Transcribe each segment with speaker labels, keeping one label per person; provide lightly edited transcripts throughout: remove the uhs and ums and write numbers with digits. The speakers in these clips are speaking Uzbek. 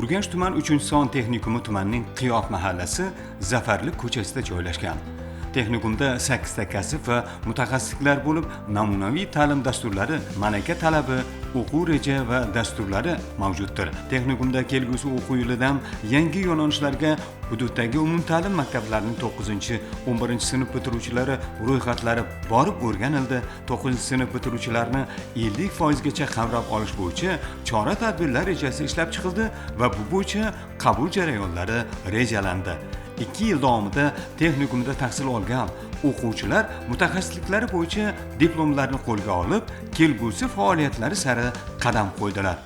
Speaker 1: Urganch tuman 3-son texnikumi tumanning Qiyoq mahallasi Zafarli ko'chasida joylashgan. Texnikumda 8 ta kasb va mutaxassisliklar bo'lib, namunaviy ta'lim dasturlari, malaka talabi, o'quv reja va dasturlari mavjuddir. Texnikumda kelgusi o'quv yilidan yangi yo'nalishlarga hududdagi umumta'lim maktablarining 9-11 sinf bitiruvchilari ro'yxatlari borib o'rganildi. 9-sinf bitiruvchilarni 50% gacha qamrab olish bo'yicha chora-tadbirlar rejasi ishlab chiqildi va bu bo'yicha qabul jarayonlari rejalandi. 2 yil davomida texnikumda tahsil olgan o'quvchilar mutaxassisliklari bo'yicha diplomlarni qo'lga olib, kelgusi faoliyatlari sari qadam qo'ydilar.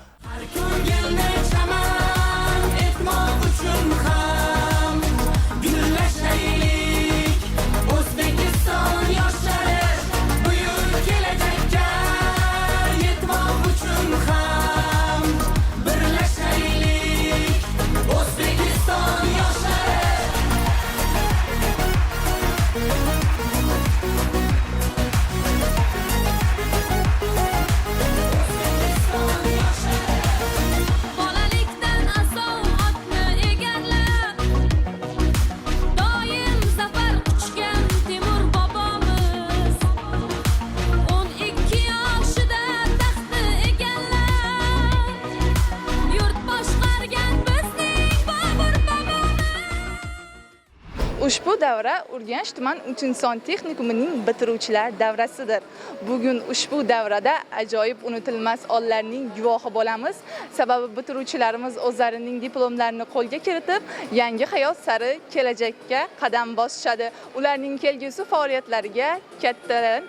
Speaker 2: Ushbu davra Urganch tuman 3-son texnikumining bitiruvchilar davrasidir. Bugun ushbu davrada ajoyib unutilmas onlarning guvohi bo'lamiz. Sababi bitiruvchilarimiz o'zlarining diplomlarini qo'lga kiritib, yangi hayot sari kelajakka qadam bosishadi. Ularning kelgusi faoliyatlariga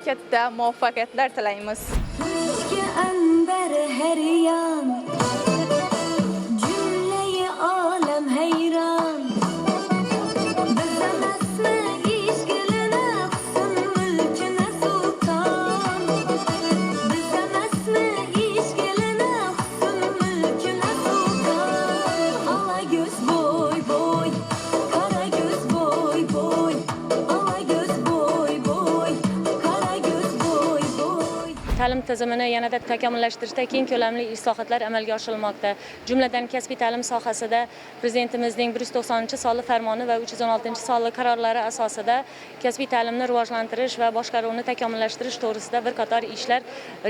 Speaker 2: katta muvaffaqiyatlar tilaymiz.
Speaker 3: Ta'lim tizimini yanada takomillashtirishda keng ko'lamli islohotlar amalga oshirilmoqda. Jumladan kasbiy ta'lim sohasida Prezidentimizning 190-sonli farmoni va 316-sonli qarorlari asosida kasbiy ta'limni rivojlantirish va boshqaruvni takomillashtirish to'g'risida bir qator ishlar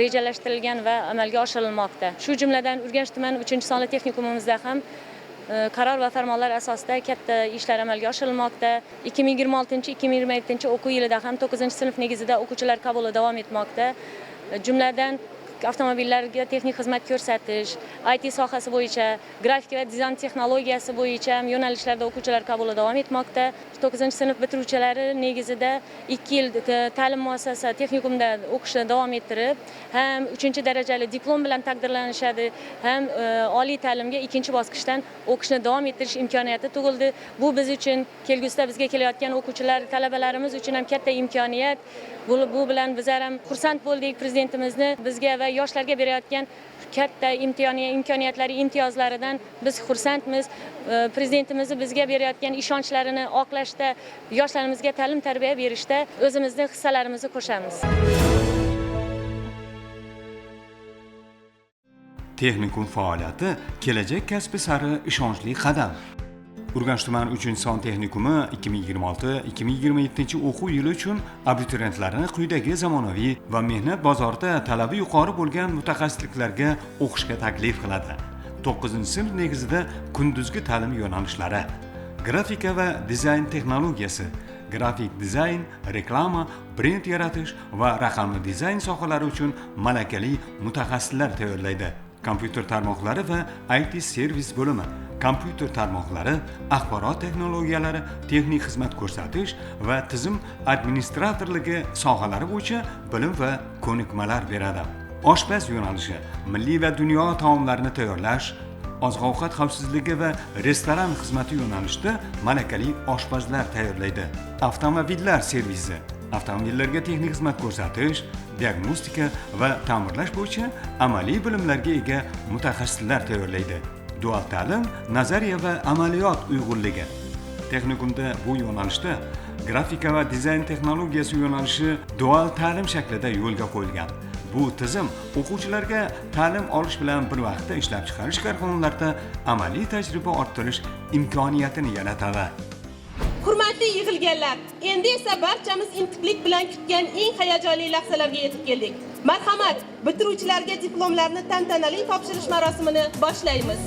Speaker 3: rejalashtirilgan va amalga oshirilmoqda. Shu jumladan Urganch tuman 3-sonli texnikumimizda ham qaror va farmonlar asosida katta ishlar amalga oshirilmoqda. 2026-2027 o'quv yilida ham 9-sinf negizida o'quvchilar qabuli davom etmoqda. Jumladan avtomobillarga texnik xizmat ko'rsatish, IT sohasi bo'yicha, grafika va dizayn texnologiyasi bo'yicha yo'nalishlarda o'quvchilar qabuli davom etmoqda. 9-sinf bitiruvchilari negizida 2 yil ta'lim muassasasi texnikumda o'qishni davom ettirib, ham 3-darajali diplom bilan taqdirlanishadi, ham oliy ta'limga 2-bosqichdan o'qishni davom ettirish imkoniyati tug'ildi. Bu biz uchun kelgusida bizga kelayotgan o'quvchilar, talabalarimiz uchun ham katta imkoniyat. Bu bilan bizlar ham xursand bo'ldik. Prezidentimizni bizga va yoshlarga berayotgan katta imkoniyatlari, imtiyozlaridan biz xursandmiz. Prezidentimizni bizga berayotgan ishonchlarini oqlashda, yoshlarimizga ta'lim-tarbiya berishda o'zimizning hissalarimizni qo'shamiz.
Speaker 1: Texnikum faoliyati kelajak kasbi sari ishonchli qadam. Urganch tuman 3-son texnikumi 2026-2027 o'quv yili uchun abituriyentlarni quyidagi zamonaviy va mehnat bozorida talabi yuqori bo'lgan mutaxassisliklarga o'qishga taklif qiladi. 9-sinf negizida kunduzgi ta'lim yo'nalishlari: grafika va dizayn texnologiyasi, grafik dizayn, reklama, brend yaratish va raqamli dizayn sohalari uchun malakali mutaxassislar tayyorlaydi. Kompyuter tarmoqlari va IT servis bo'limi, kompyuter tarmoqlari, axborot texnologiyalari, texnik xizmat ko'rsatish va tizim administratorligi sohalari bo'yicha bilim va ko'nikmalar beradi. Oshpaz yo'nalishi: milliy va dunyo taomlarini tayyorlash, oziq-ovqat xavfsizligi va restoran xizmati yo'nalishida malakali oshpazlar tayyorlaydi. Avtomobillar servisi: avtomobillarga texnik xizmat ko'rsatish, diagnostika va ta'mirlash bo'yicha amaliy bilimlarga ega mutaxassislar tayyorlaydi. Dual ta'lim, nazariya va amaliyot uyg'unligi: texnikumda bu yo'nalishda grafika va dizayn texnologiyasi yo'nalishi dual ta'lim shaklida yo'lga qo'yilgan. Bu tizim o'quvchilarga ta'lim olish bilan bir vaqtda ishlab chiqarish korxonalarida amaliy tajriba orttirish imkoniyatini yaratadi.
Speaker 4: Hurmatli yig'ilganlar, endi esa barchamiz intiqlik bilan kutgan eng hayajonli lahzalarga yetib keldik. Marhamat, bitiruvchilarga diplomlarni tantanali topshirish marosimini boshlaymiz.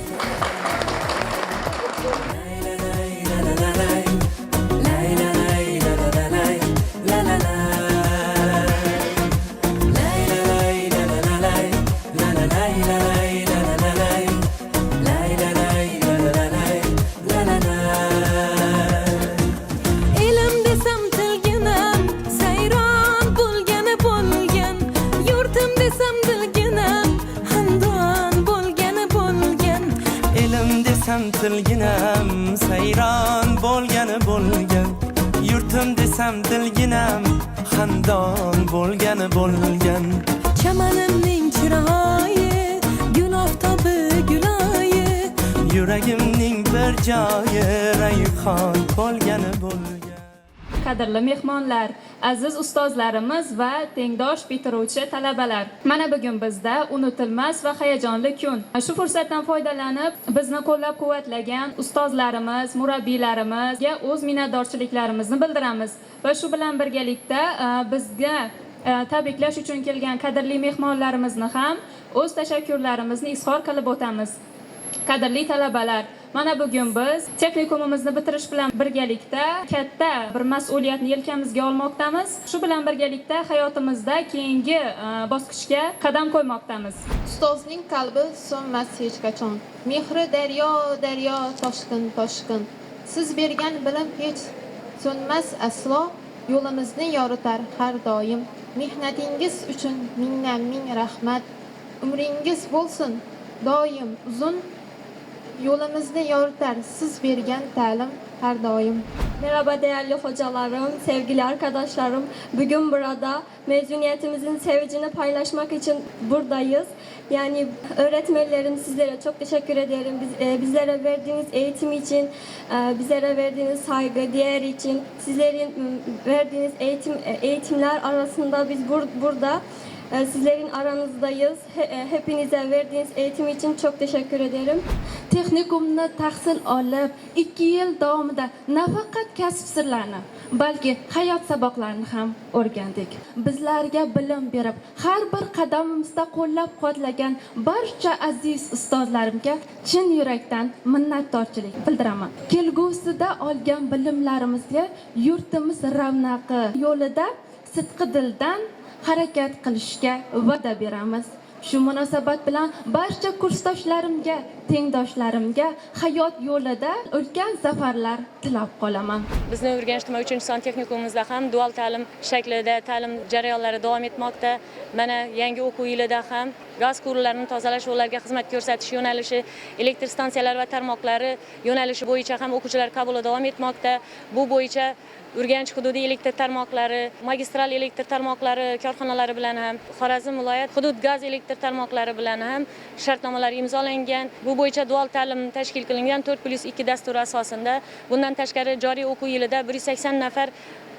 Speaker 5: Tilginam sayron bo'lgani bo'lgan, yurtim desam dilginam xandon bo'lgani bo'lgan.
Speaker 6: Chamanimning chiroyi gul oftobi guloyi,
Speaker 5: Yuragimning bir joyi rayhon bo'lgani bo'lgan.
Speaker 7: Qadrli mehmonlar, aziz ustozlarimiz va tengdosh bitiruvchi talabalar. Mana bugun bizda unutilmas va hayajonli kun. Shu fursatdan foydalanib, bizni qo'llab-quvvatlagan ustozlarimiz, murabbiylarimizga o'z minnatdorchiliklarimizni bildiramiz. Va shu bilan birgalikda bizga tabriklash uchun kelgan qadrli mehmonlarimizni ham o'z tashakkurlarimizni izhor qilib o'tamiz. Qadrli talabalar, mana bugun biz texnikumimizni bitirish bilan birgalikda katta bir mas'uliyatni yelkamizga olmoqdamiz. Shu bilan birgalikda hayotimizda keyingi bosqichga qadam qo'ymoqdamiz.
Speaker 8: Ustozning qalbi so'nmas hech qachon. Mehri daryo, daryo, toshqin, toshqin. Siz bergan bilim hech so'nmas aslo, yo'limizni yoritar har doim. Mehnatingiz uchun mingdan ming rahmat. Umringiz bo'lsin doim uzun. Yo'limizni yoritar siz bergan ta'lim her daim.
Speaker 6: Merhaba değerli hocalarım, sevgili arkadaşlarım. Bugün burada mezuniyetimizin sevincini paylaşmak için buradayız. Yani öğretmenlerim, sizlere çok teşekkür ederim. Bizlere verdiğiniz eğitim için, bizlere verdiğiniz saygı, değer için, sizlerin verdiğiniz eğitimler arasında biz burada sizlerin aranızdayız. Hepinize verdiğiniz eğitim için çok teşekkür ederim.
Speaker 9: Texnikumni tahsil olib 2 yil davomida nafaqat kasb sirlarini, balki hayot saboqlarini ham o'rgandik. Bizlarga bilim berib, har bir qadamimizda qo'llab-quvvatlagan barcha aziz ustozlarimga chin yurakdan minnatdorchilik bildiraman. Kelgusida olgan bilimlarimizga yurtimiz ravnaqi yo'lida sidqi dildan harakat qilishga va'da beramiz. Shu munosabat bilan barcha kursdoshlarimga, tengdoshlarimga hayot yo'lida ulkan zafarlar tilab qolaman.
Speaker 3: Bizni Urganch tuman 3-son texnikumimizda ham dual ta'lim shaklida ta'lim jarayonlari davom etmoqda. Mana yangi o'quv yilida ham gaz quvurlarini tozalash, ularga xizmat ko'rsatish yo'nalishi, elektr stansiyalari va tarmoqlari yo'nalishi bo'yicha ham o'quvchilar qabuli davom etmoqda. Bu bo'yicha Urganch hududiy elektr tarmoqlari, magistral elektr tarmoqlari korxonalari bilan ham, Xorazm viloyat hudud gaz elektr tarmoqlari bilan ham shartnomalar imzolangan. Bu bo'yicha dual ta'lim tashkil qilingan 4+2 dasturi asosida. Bundan tashqari joriy o'quv yilida 180 nafar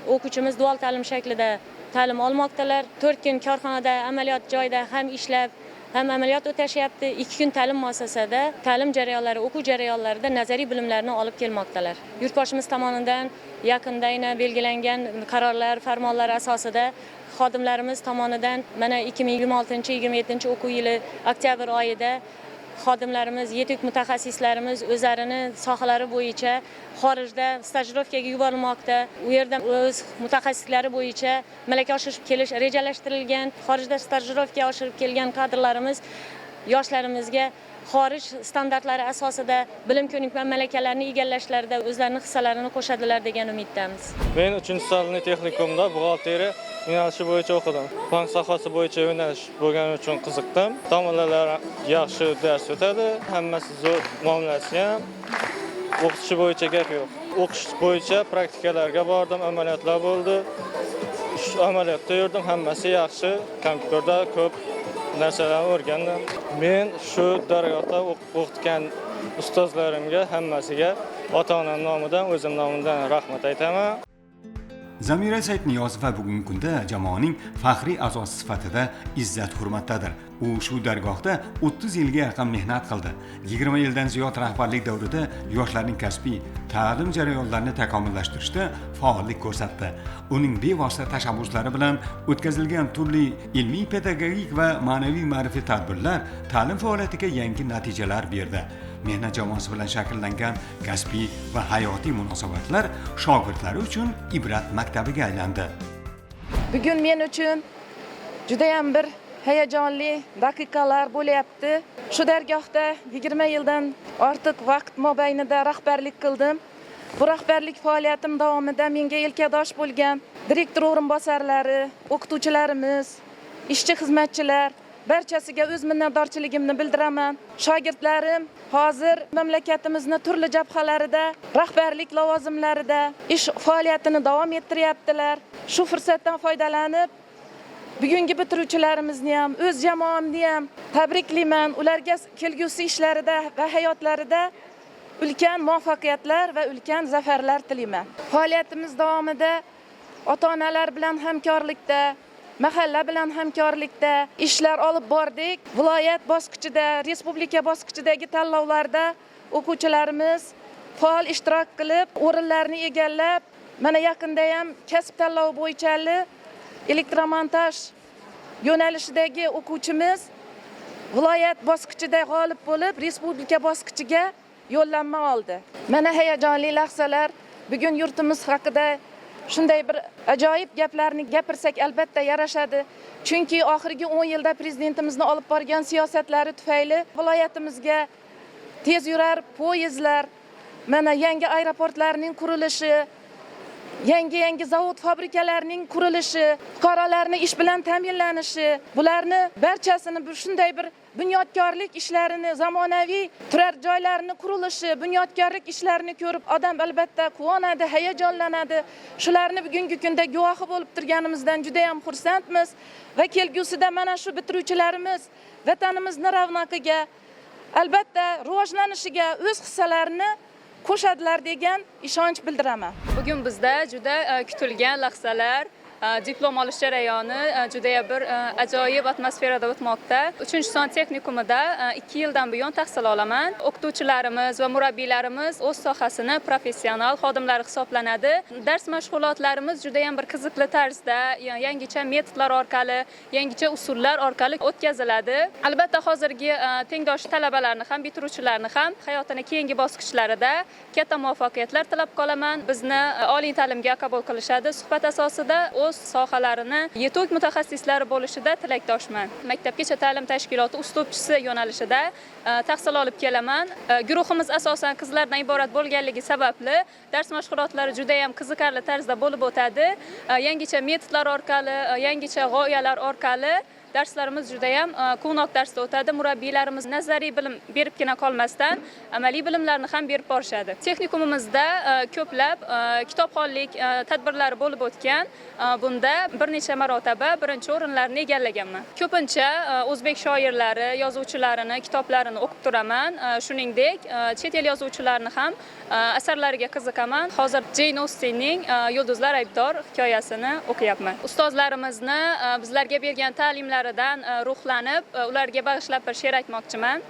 Speaker 3: o'quvchimiz dual ta'lim shaklida ta'lim olmoqdalar. 4 kun korxonada, amaliyot joyida ham ishlab, ham amaliyot o'tashyapti. 2 kun ta'lim muassasasida ta'lim jarayonlari, o'quv jarayonlarida nazariy bilimlarni olib kelmoqdalar. Yurtboshimiz tomonidan yaqindagina belgilangan qarorlar, farmonlar asosida xodimlarimiz tomonidan mana 2026-27 o'quv yili oktyabr oyida xodimlarimiz, yetuk mutaxassislarimiz o'zlarini sohalari bo'yicha xorijda stajirovkaga yuborilmoqda. U yerda o'z mutaxassislari bo'yicha malaka oshirib kelish rejalashtirilgan. Xorijda stajirovka oshirib kelgan kadrlarimiz yoshlarimizga xorij standartlari asosida bilim ko'nikma malakalarini egallashlarida o'zlarining hissalarini qo'shadilar degan umiddamiz.
Speaker 10: Men 3-sonli texnikumda buxgalteriya yo'nalishi bo'yicha o'qidim. Bank sohasi bo'yicha yo'nalish bo'lgani uchun qiziqdim. Tomonlar yaxshi dars o'tadi, hammasi zo'r muomalasi ham. O'qitish bo'yicha gap yo'q. O'qish bo'yicha praktikalarga bordim, amaliyotlar bo'ldi. Shu amaliyotda yurdim, hammasi yaxshi. Kompyuterda ko'p narsalarni o'rgandim. Men shu dargohda o'qitgan ustozlarimga hammasiga ota-onam nomidan, o'zim nomimdan rahmat aytaman.
Speaker 1: Zamira Saidniyozova bugungi kunda jamoaning faxriy a'zosi sifatida izzat hurmatdadir. U shu dargohda 30 yilga yaqin mehnat qildi. 20 yildan ziyod rahbarlik davrida yoshlarning kasbiy ta'lim jarayonlarini takomillashtirishda faollik ko'rsatdi. Uning bevosita tashabbuslari bilan o'tkazilgan turli ilmiy, pedagogik va ma'naviy ma'rifiy tadbirlar ta'lim faoliyatiga yangi natijalar berdi. Mehnat jamoasi bilan shakllangan kasbiy va hayotiy munosabatlar shogirdlari uchun ibrat maktabiga aylandi.
Speaker 2: Bugun men uchun juda ham bir hayajonli daqiqalar bo'lyapti. Shu dargohda 20 yildan ortiq vaqt mobaynida rahbarlik qildim. Bu rahbarlik faoliyatim davomida menga yelkadosh bo'lgan direktor o'rinbosarlari, o'qituvchilarimiz, ishchi xizmatchilar barchasiga o'z minnatdorchiligimni bildiraman. Shogirdlarim hozir mamlakatimizning turli jabhalarida rahbarlik lavozimlarida ish faoliyatini davom ettiryaptilar. Shu fursatdan foydalanib bugungi bitiruvchilarimizni ham, o'z jamoamni ham tabriklayman. Ularga kelgusi ishlarida va hayotlarida ulkan muvaffaqiyatlar va ulkan zafarlar tilayman. Faoliyatimiz davomida ota-onalar bilan hamkorlikda, mahalla bilan hamkorlikda ishlar olib bordik. Viloyat bosqichida, respublika bosqichidagi tanlovlarda o'quvchilarimiz faol ishtirok qilib, o'rinlarni egallab, mana yaqinda ham kasb tanlovi bo'yicha elektromontaj yo'nalishidagi o'quvchimiz viloyat bosqichida g'olib bo'lib, respublika bosqichiga yo'llanma oldi. Mana hayajonli lahzalar. Bugun yurtimiz haqida shunday bir ajoyib gaplarni gapirsak albatta yarashadi. Chunki oxirgi 10 yilda prezidentimizni olib borgan siyosatlari tufayli viloyatimizga tez yurar poyezdlar, mana yangi aeroportlarning qurilishi, yangi zavod fabrikalarning qurilishi, fuqarolarning ish bilan ta'minlanishi, bularni barchasini shunday bir bunyodkorlik ishlarini, zamonaviy turar joylarni qurilishi, bunyodkorlik ishlarini ko'rib odam albatta quvonadi, hayajonlanadi. Shularni bugungi kunda guvohi bo'lib turganimizdan juda ham xursandmiz va kelgusida mana shu bitiruvchilarimiz vatanimizning ravnaqiga, albatta rivojlanishiga o'z hissalarini qo'shadilar degan ishonch bildiraman.
Speaker 7: Bugun bizda juda kutilgan lahzalar, diplom olish jarayoni juda bir ajoyib atmosferada o'tmoqda. 3-son texnikumida 2 yildan buyon tahsil olaman. O'qituvchilarimiz va murabbiylarimiz o'z sohasini professional xodimlari hisoblanadi. Dars mashg'ulotlarimiz juda ham bir qiziqli tarzda, yangicha metodlar orqali, yangicha usullar orqali o'tkaziladi. Albatta hozirgi tengdosh talabalarni ham, bitiruvchilarni ham hayotini keyingi bosqichlarida katta muvaffaqiyatlar tilab qolaman. Bizni oliy ta'limga qabul qilishadi. Suhbat asosida o'z sohalarini yetuk mutaxassislari bo'lishida tilakdoshman. Maktabgacha ta'lim tashkiloti uslubchisi yo'nalishida tahsil olib kelaman. Guruhimiz asosan qizlardan iborat bo'lganligi sababli dars mashg'ulotlari juda ham qiziqarli tarzda bo'lib o'tadi. Yangicha metodlar orqali, yangicha g'oyalar orqali darslarimiz juda ham quvnoq tarzda o'tadi. Murabbiylarimiz nazariy bilim beribgina qolmasdan amaliy bilimlarni ham berib borishadi. Texnikumimizda ko'plab kitobxonlik tadbirlari bo'lib o'tgan. Bunda bir necha marotaba birinchi o'rinlarni egallaganman. Ko'pincha o'zbek shoirlari, yozuvchilarini, kitoblarini o'qib turaman. Shuningdek, chet el yozuvchilarini ham asarlariga qiziqaman. Hozir Jane Austenning Yulduzlar aybdor hikoyasini o'qiyapman. Ustozlarimizni bizlarga bergan ta'limlaridan ruhlanib, ularga bag'ishlab bir she'r aytmoqchiman.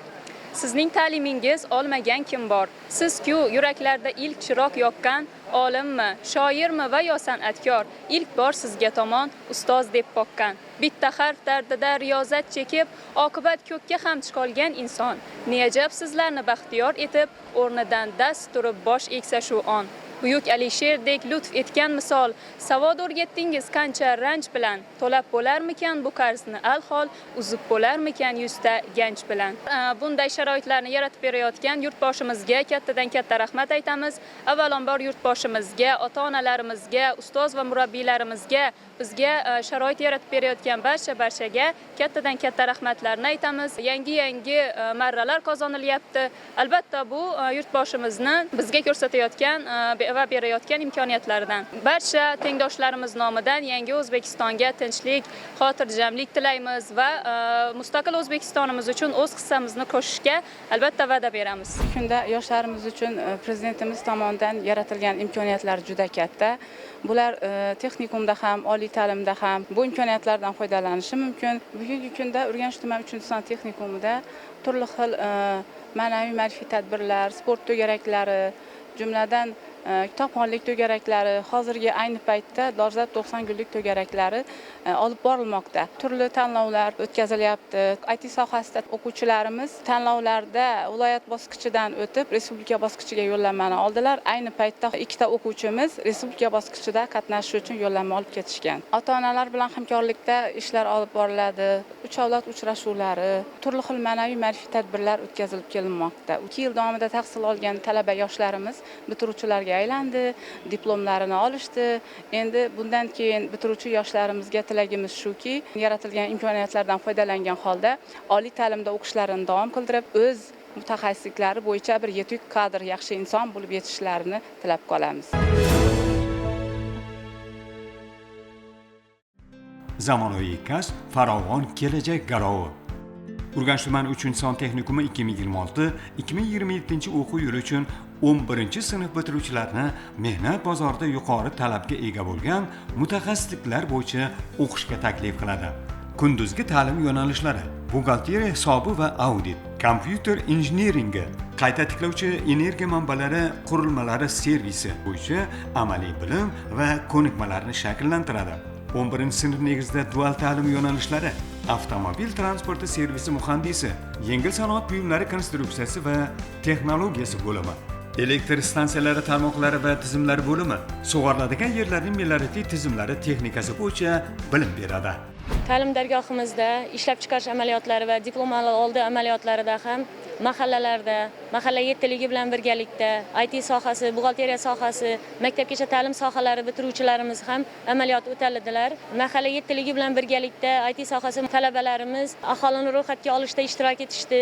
Speaker 7: Sizning ta'limingiz olmagan kim bor? Siz-ku yuraklarda ilk chiroq yoqqan olimmi, shoirmi va yo san'atkor? Ilk bor sizga tomon ustoz deb boqqan. Bitta harf dardida riyozat chekib, oqibat ko'kka ham chiqolgan inson. Neajab sizlarni baxtiyor etib, o'rnidan dast turib bosh egsa shu on. Buyuk Alisherdek lutf etgan misol, savod o'rgatdingiz qancha ranj bilan, to'lab bo'larmikan bu qarzni alhol, uzib bo'larmikan yuzta ganj bilan. Bunday sharoitlarni yaratib berayotgan yurtboshimizga kattadan katta rahmat aytamiz. Avvalambor yurtboshimizga, ota-onalarimizga, ustoz va murabbiylarimizga, bizga sharoit yaratib berayotgan barchaga kattadan katta rahmatlarni aytamiz. Yangi marralar qozonilyapti. Albatta bu yurtboshimizni bizga ko'rsatayotgan va berayotgan imkoniyatlaridan. Barcha tengdoshlarimiz nomidan yangi O'zbekistonga tinchlik, xotirjamlik tilaymiz va mustaqil O'zbekistonimiz uchun o'z hissamizni qo'shishga albatta va'da beramiz.
Speaker 2: Shunda yoshlarimiz uchun prezidentimiz tomonidan yaratilgan imkoniyatlar juda katta. Bular texnikumda ham, oliy ta'limda ham bu imkoniyatlardan foydalanishi mumkin. Bugungi kunda Urganch tuman 3-son texnikumida turli xil ma'naviy ma'rifiy tadbirlar, sport to'garaklari, jumladan kitobxonlik to'garaklari, hozirgi ayni paytda dolzarb 90 kunlik to'garaklari olib borilmoqda. Turli tanlovlar o'tkazilyapti. IT sohasida o'quvchilarimiz tanlovlarda viloyat bosqichidan o'tib respublika bosqichiga yo'llanmani oldilar. Ayni paytda ikkita o'quvchimiz respublika bosqichida qatnashish uchun yo'llanma olib ketishgan. Ota-onalar bilan hamkorlikda ishlar olib boriladi. Uch avlod uchrashuvlari, turli xil ma'naviy ma'rifiy tadbirlar o'tkazilib kelinmoqda. 2 yil davomida tahsil olgan talaba yoshlarimiz bitiruvchilarga aylandi, diplomlarini olishdi. Endi bundan keyin bitiruvchi yoshlarimizga tilagimiz shuki, yaratilgan imkoniyatlardan foydalangan holda oliy ta'limda o'qishlarini davom qildirib, o'z mutaxassisliklari bo'yicha bir yetuk kadr, yaxshi inson bo'lib yetishlarini tilab qolamiz.
Speaker 1: Zamonaviy kasb, farovon kelajak garovi. Urganch tuman 3-son texnikumi 2026-2027 o'quv yili uchun 11-sinf bitiruvchilarni mehnat bozorida yuqori talabga ega bo'lgan mutaxassisliklar bo'yicha o'qishga taklif qiladi. Kunduzgi ta'lim yo'nalishlari: buxgalteriya hisobi va audit, kompyuter injiniringi, qayta tiklovchi energiya manbalari qurilmalari servisi bo'yicha amaliy bilim va ko'nikmalarni shakllantiradi. 11-sinf negizida dual ta'lim yo'nalishlari: avtomobil transporti servisi muhandisi, yengil sanoat buyumlari konstruksiyasi va texnologiyasi bo'limi, elektr stansiyalari tarmoqlari va tizimlari bo'limi, sug'oriladigan yerlarning meliorativ tizimlari texnikasi bo'yicha bilim beradi.
Speaker 3: Ta'lim dargohimizda ishlab chiqarish amaliyotlari va diplom oldi amaliyotlarida ham mahallalarda, mahalla yettiligi bilan birgalikda IT sohasi, buxgalteriya sohasi, maktabgacha ta'lim sohalari bitiruvchilarimiz ham amaliyot o'tadilar. Mahalla yettiligi bilan birgalikda IT sohasi talabalarimiz aholini ro'yxatga olishda ishtirok etishdi.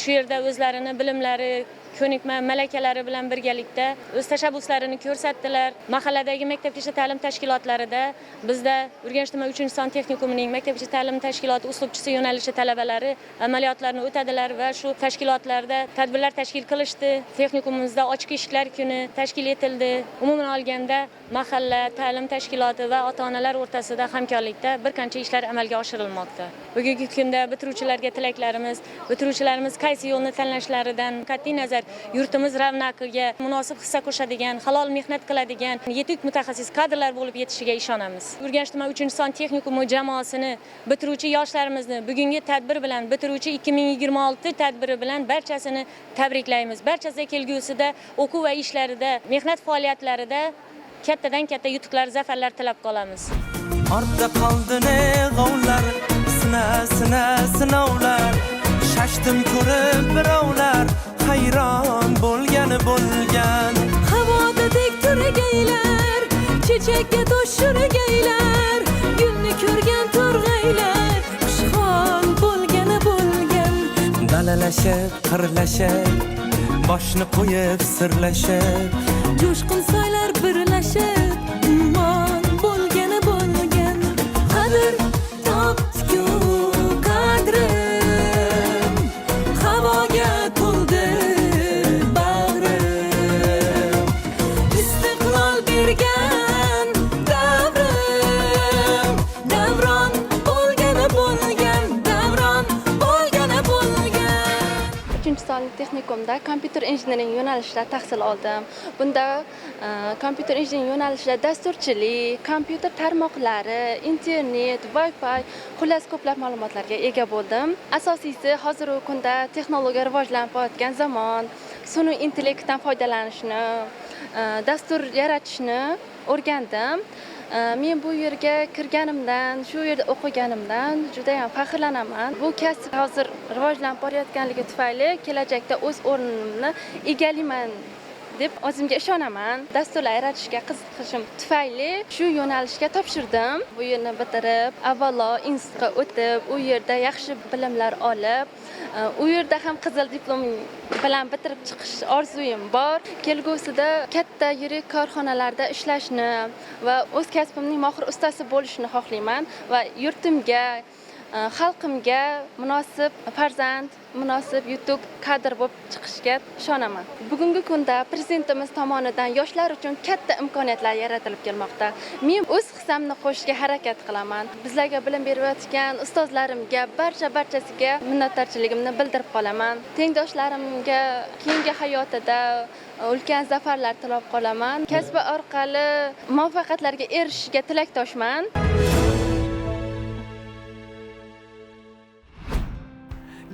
Speaker 3: Shu yerda o'zlarini bilimlari, ko'nikma, malakalari bilan birgalikda o'z tashabbuslarini ko'rsatdilar. Mahalladagi maktabgacha ta'lim tashkilotlarida bizda Urganch tuman 3-son texnikumining maktabgacha ta'lim tashkiloti uslubchisi yo'nalishi talabalari amaliyotlarni o'tadilar va shu tashkilotlarda tadbirlar tashkil qilishdi. Texnikumimizda ochiq eshiklar kuni tashkil etildi. Umuman olganda mahalla ta'lim tashkiloti va ota-onalar o'rtasida hamkorlikda bir qancha ishlar amalga oshirilmoqda. Bugungi kunda bitiruvchilarga tilaklarimiz, bitiruvchilarimiz qaysi yo'lni tanlashlaridan qat'iy nazar yurtimiz ravnaqiga munosib hissa qo'shadigan, halol mehnat qiladigan yetuk mutaxassis kadrlar bo'lib yetishiga ishonamiz. Urganch tuman 3-son texnikumi jamoasini, bitiruvchi yoshlarimizni bugungi tadbir bilan, bitiruvchi 2026 tadbiri bilan barchasini tabriklaymiz. Barchasiga kelgusida o'quv va ishlarida, mehnat faoliyatlarida kattadan katta yutuqlar, zafarlar tilab qolamiz.
Speaker 5: Ortda qoldi g'ovlar, sinovlar, shashtim ko'rib birovlar, hayron bo'lgan.
Speaker 9: Havoda tek turgaylar, chechakka to'shurgaylar, gulni ko'rgan turg'aylar, xushhol bo'lgan.
Speaker 5: Dalalashib, qirlashib, boshni qo'yib sirlashib,
Speaker 9: Jo'shqin soylar birlashib, ummon bo'lgan. Qadr topdi-ku qadrim, havoga to'ldi bag'rim, istiqlol bergan davrim, davron bo'lgan.
Speaker 6: 3-son texnikumda kompyuter injiniring yo'nalishida tahsil oldim. Bunda kompyuter injiniring yo'nalishida dasturchilik, kompyuter tarmoqlari, internet, Wi-Fi, xullas ko'plab ma'lumotlarga ega bo'ldim. Asosiysi hozirgi kunda texnologiya rivojlanib borayotgan zamon, sun'iy intellektdan foydalanishni, dastur yaratishni o'rgandim. Men bu yerga kirganimdan, shu yerda o'qiganimdan juda ham faxrlanaman. Bu kasb hozir rivojlanib borayotganligi tufayli kelajakda o'z o'rnimni egallayman
Speaker 9: deb o'zimga ishonaman. Dasturlar yaratishga qiziqishim tufayli shu yo'nalishga topshirdim. Bu yerni bitirib, avvalo institutga o'tib, u yerda yaxshi bilimlar olib, u yerda ham qizil diplom bilan bitirib chiqish orzuyim bor. Kelgusida katta yirik korxonalarda ishlashni va o'z kasbimning mohir ustasi bo'lishni xohlayman va yurtimga, xalqimga munosib farzand, munosib yutuq kadr bo'lib chiqishga ishonaman. Bugungi kunda prezidentimiz tomonidan yoshlar uchun katta imkoniyatlar yaratilib kelmoqda. Men o'z hissamni qo'shishga harakat qilaman. Bizlarga bilim berayotgan ustozlarimga, barchasiga minnatdorchiligimni bildirib qolaman. Tengdoshlarimga keyingi hayotida ulkan zafarlar tilab qolaman. Kasbi orqali muvaffaqiyatlarga erishishga tilakdoshman.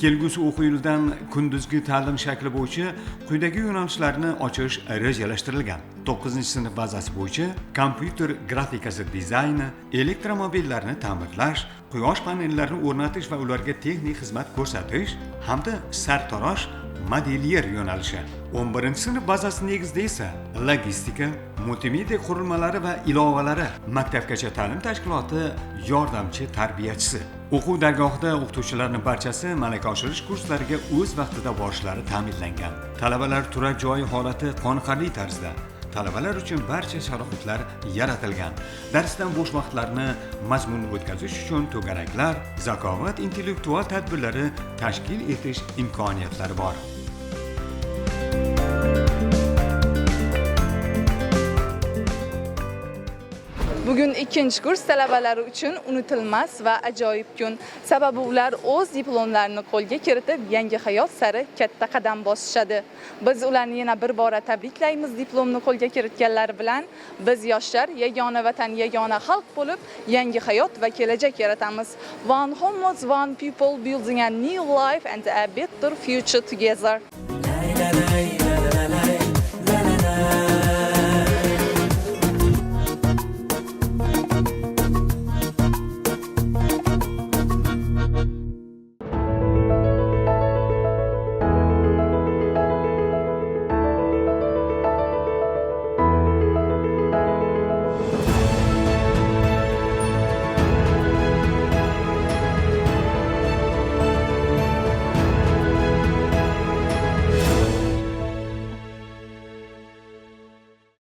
Speaker 1: Kelgusi o'quv yilidan kunduzgi ta'lim shakli bo'yicha quyidagi yo'nalishlarni ochish rejalashtirilgan. 9-sinf bazasi bo'yicha kompyuter grafikasi dizayni, elektromobillarni ta'mirlash, quyosh panellarini o'rnatish va ularga texnik xizmat ko'rsatish hamda sartarosh modelyer yo'nalishi. 11-sinf bazasi negizida esa logistika, multimedia qurilmalari va ilovalari, maktabgacha ta'lim tashkiloti yordamchi tarbiyachisi. O'quv dargohida o'qituvchilarning barchasi malaka oshirish kurslariga o'z vaqtida borishlari ta'minlangan. Talabalar turar joyi holati qoniqarli tarzda. Talabalar uchun barcha sharoitlar yaratilgan. Darsdan bo'sh vaqtlarni mazmunli o'tkazish uchun to'garaklar, zakovat intellektual tadbirlari tashkil etish imkoniyatlari bor.
Speaker 2: Bugun 2-kurs talabalari uchun unutilmas va ajoyib kun. Sababi ular o'z diplomlarini qo'lga kiritib, yangi hayot sari katta qadam bosishadi. Biz ularni yana bir bora tabriklaymiz diplomni qo'lga kiritganlar bilan. Biz yoshlar yagona vatan, yagona xalq bo'lib, yangi hayot va kelajak yaratamiz. One homes, one people building a new life and a better future together.